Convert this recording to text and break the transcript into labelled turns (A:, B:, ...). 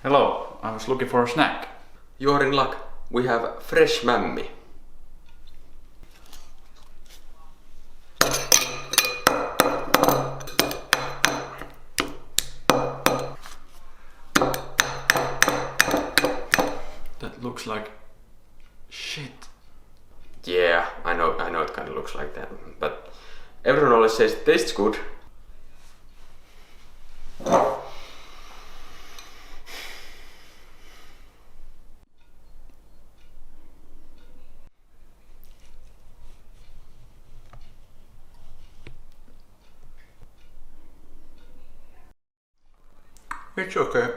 A: Hello, I was looking for a snack.
B: You're in luck. We have fresh Mämmi.
A: That looks like shit.
B: Yeah, I know it kind of looks like that, but everyone always says it tastes good.
A: It's okay.